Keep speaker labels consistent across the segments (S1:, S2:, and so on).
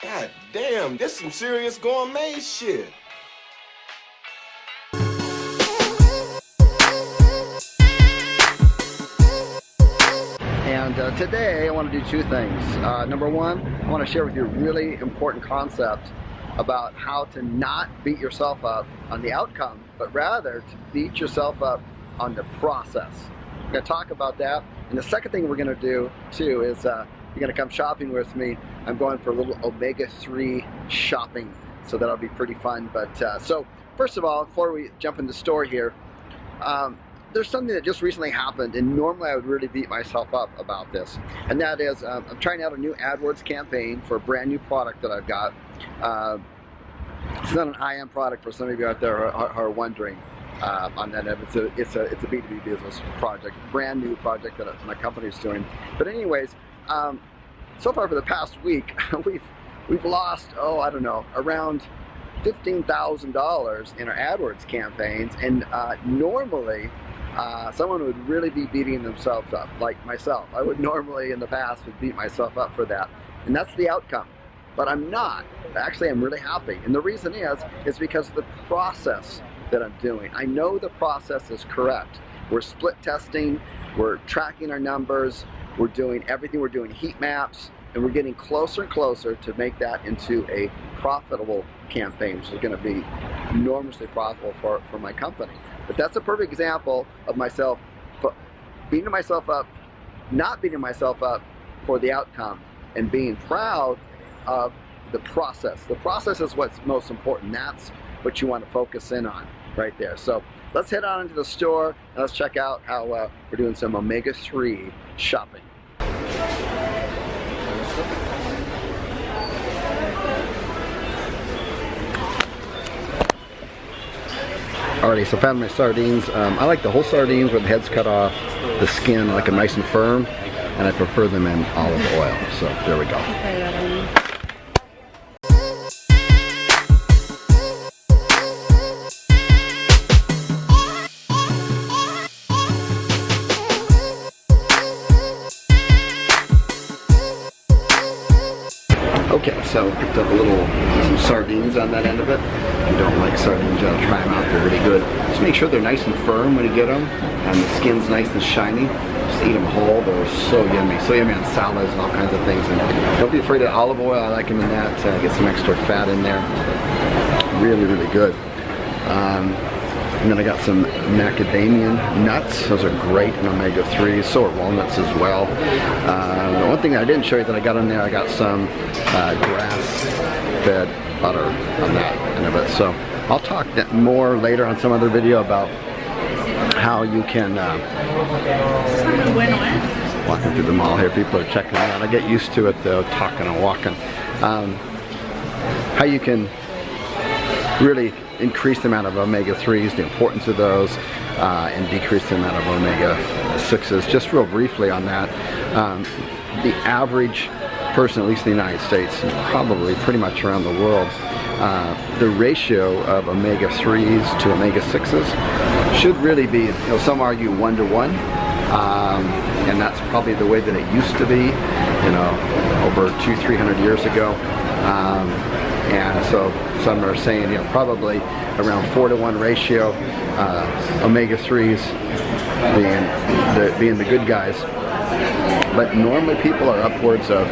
S1: God damn, this some serious gourmet shit.
S2: And today I want to do two things. Number one, I want to share with you a really important concept about how to not beat yourself up on the outcome, but rather to beat yourself up on the process. I'm going to talk about that. And the second thing we're going to do too is you're going to come shopping with me. I'm going for a little omega-3 shopping, so that'll be pretty fun. But so first of all, before we jump in the store here, there's something that just recently happened, and normally I would really beat myself up about this, and that is I'm trying out a new AdWords campaign for a brand new product that I've got. It's not an IM product for some of you out there who are wondering on that. It's a B2B business project, brand new project that my company is doing. But anyways, so far for the past week, we've lost, I don't know, around $15,000 in our AdWords campaigns, and normally someone would really be beating themselves up, like myself. I would normally in the past would beat myself up for that, and that's the outcome. But I'm not. Actually, I'm really happy, and the reason is because of the process that I'm doing. I know the process is correct. We're split testing, we're tracking our numbers, we're doing everything. We're doing heat maps, and we're getting closer and closer to make that into a profitable campaign, which is going to be enormously profitable for my company. But that's a perfect example of myself beating myself up, not beating myself up for the outcome, and being proud of the process. The process is what's most important. That's what you want to focus in on right there. So let's head on into the store and let's check out how we're doing some omega-3 shopping. Alrighty, so I found my sardines. I like the whole sardines with the heads cut off, the skin, I like them nice and firm, and I prefer them in olive oil. So there we go. Okay, so picked up some sardines on that end of it. If you don't like sardines, you gotta try them out. They're really good. Just make sure they're nice and firm when you get them, and the skin's nice and shiny. Just eat them whole. They're so yummy. So yummy on salads and all kinds of things. And don't be afraid of olive oil. I like them in that. Get some extra fat in there. Really, really good. And then I got some macadamia nuts. Those are great in omega-3. So are walnuts as well. The one thing that I didn't show you that I got on there, I got some grass-fed butter on that end of it. So I'll talk more later on some other video about how you can walking through the mall here. People are checking out. I get used to it though, talking and walking. How you can really increase the amount of omega-3s, the importance of those, and decrease the amount of omega-6s. Just real briefly on that, the average person, at least in the United States, and probably pretty much around the world, the ratio of omega-3s to omega-6s should really be, some argue 1-to-1, and that's probably the way that it used to be, over 200-300 years ago. And so some are saying, probably around 4-to-1 ratio, omega-3s being the good guys. But normally people are upwards of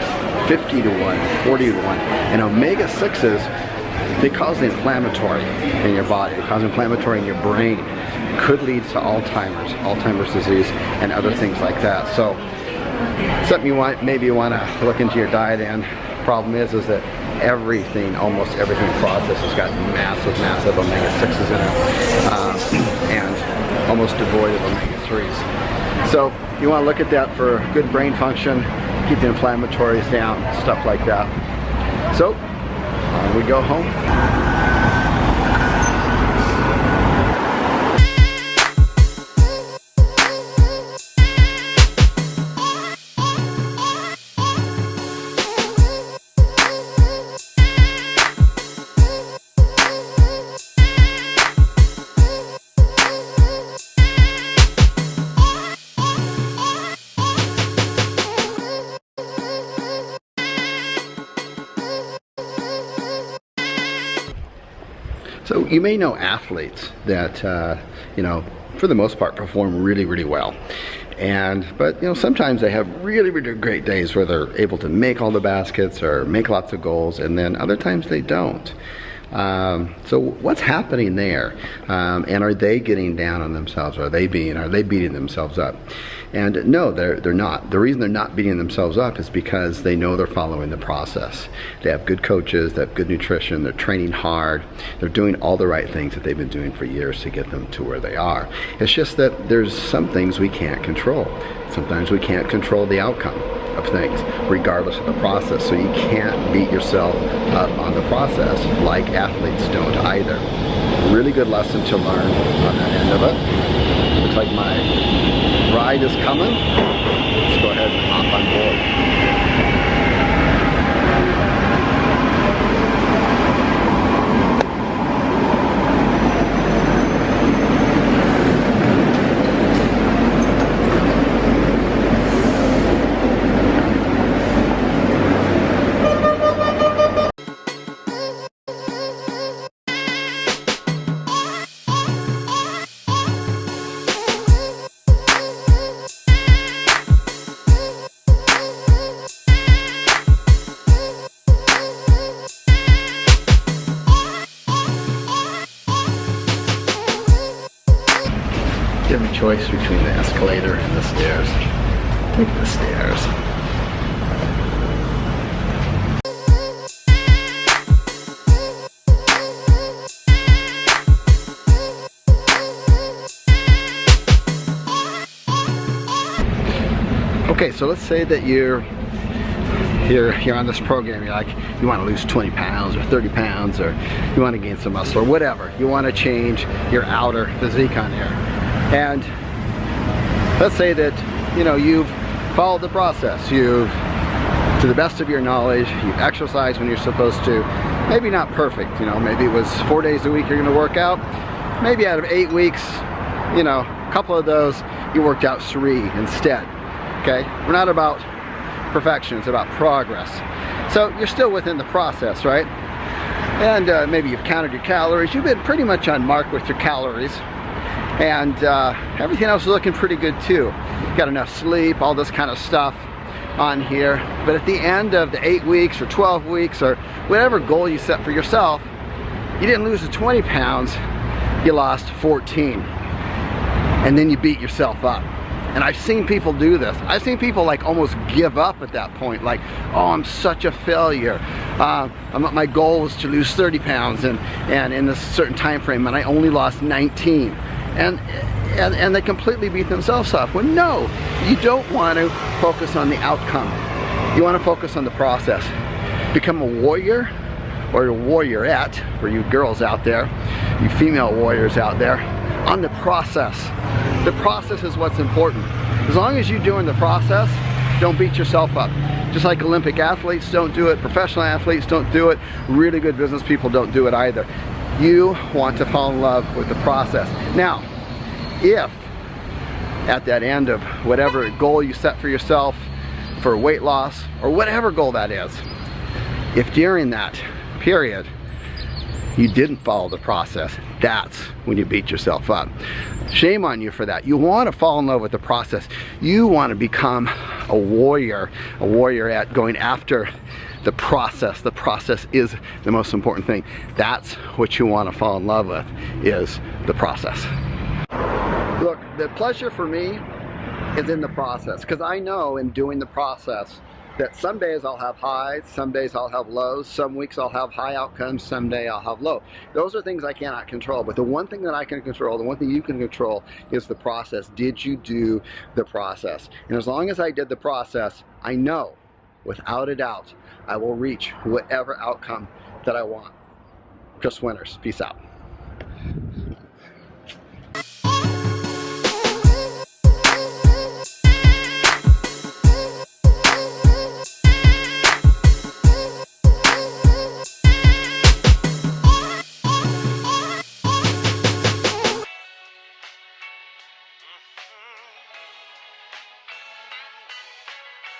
S2: 50-to-1, 40-to-1. And omega-6s, they cause inflammatory in your body, they cause inflammatory in your brain. Could lead to Alzheimer's disease, and other things like that. So something maybe you want to look into your diet. And problem is that almost everything processed has got massive omega-6s in it, and almost devoid of omega-3s. So you want to look at that for good brain function, keep the inflammatories down, stuff like that. So we go home. So you may know athletes that, you know, for the most part perform really, really well. But you know, sometimes they have really, really great days where they're able to make all the baskets or make lots of goals, and then other times they don't. So what's happening there? And are they getting down on themselves? Are they beating themselves up? And no, they're not. The reason they're not beating themselves up is because they know they're following the process. They have good coaches, they have good nutrition, they're training hard, they're doing all the right things that they've been doing for years to get them to where they are. It's just that there's some things we can't control. Sometimes we can't control the outcome of things, regardless of the process. So you can't beat yourself up on the process like athletes don't either. Really good lesson to learn on that end of it. Looks like my ride is coming. Let's go ahead and hop on board. You have a choice between the escalator and the stairs. Take the stairs. Okay, so let's say that you're on this program. You're like, you want to lose 20 pounds or 30 pounds, or you want to gain some muscle or whatever. You want to change your outer physique on here. And let's say that, you know, you've followed the process. You've, to the best of your knowledge, you've exercised when you're supposed to. Maybe not perfect, you know, maybe it was 4 days a week you're gonna work out. Maybe out of 8 weeks, you know, a couple of those you worked out 3 instead, okay? We're not about perfection, it's about progress. So you're still within the process, right? And maybe you've counted your calories. You've been pretty much on mark with your calories. And everything else is looking pretty good too. Got enough sleep, all this kind of stuff on here. But at the end of the 8 weeks or 12 weeks or whatever goal you set for yourself, you didn't lose the 20 pounds, you lost 14. And then you beat yourself up. And I've seen people do this. I've seen people like almost give up at that point, like, oh, I'm such a failure. My goal was to lose 30 pounds and in this certain time frame, and I only lost 19. And they completely beat themselves up. Well, no, you don't want to focus on the outcome. You want to focus on the process. Become a warrior or a warriorette, for you girls out there, you female warriors out there, on the process. The process is what's important. As long as you're doing the process, don't beat yourself up. Just like Olympic athletes don't do it, professional athletes don't do it, really good business people don't do it either. You want to fall in love with the process. Now, if at that end of whatever goal you set for yourself for weight loss or whatever goal that is, if during that period you didn't follow the process, that's when you beat yourself up. Shame on you for that. You want to fall in love with the process. You want to become a warriorette going after the process. The process is the most important thing. That's what you want to fall in love with, is the process. Look, the pleasure for me is in the process, because I know in doing the process that some days I'll have highs, some days I'll have lows, some weeks I'll have high outcomes, some day I'll have low. Those are things I cannot control, but the one thing that I can control, the one thing you can control, is the process. Did you do the process? And as long as I did the process, I know, without a doubt, I will reach whatever outcome that I want. Just winners. Peace out.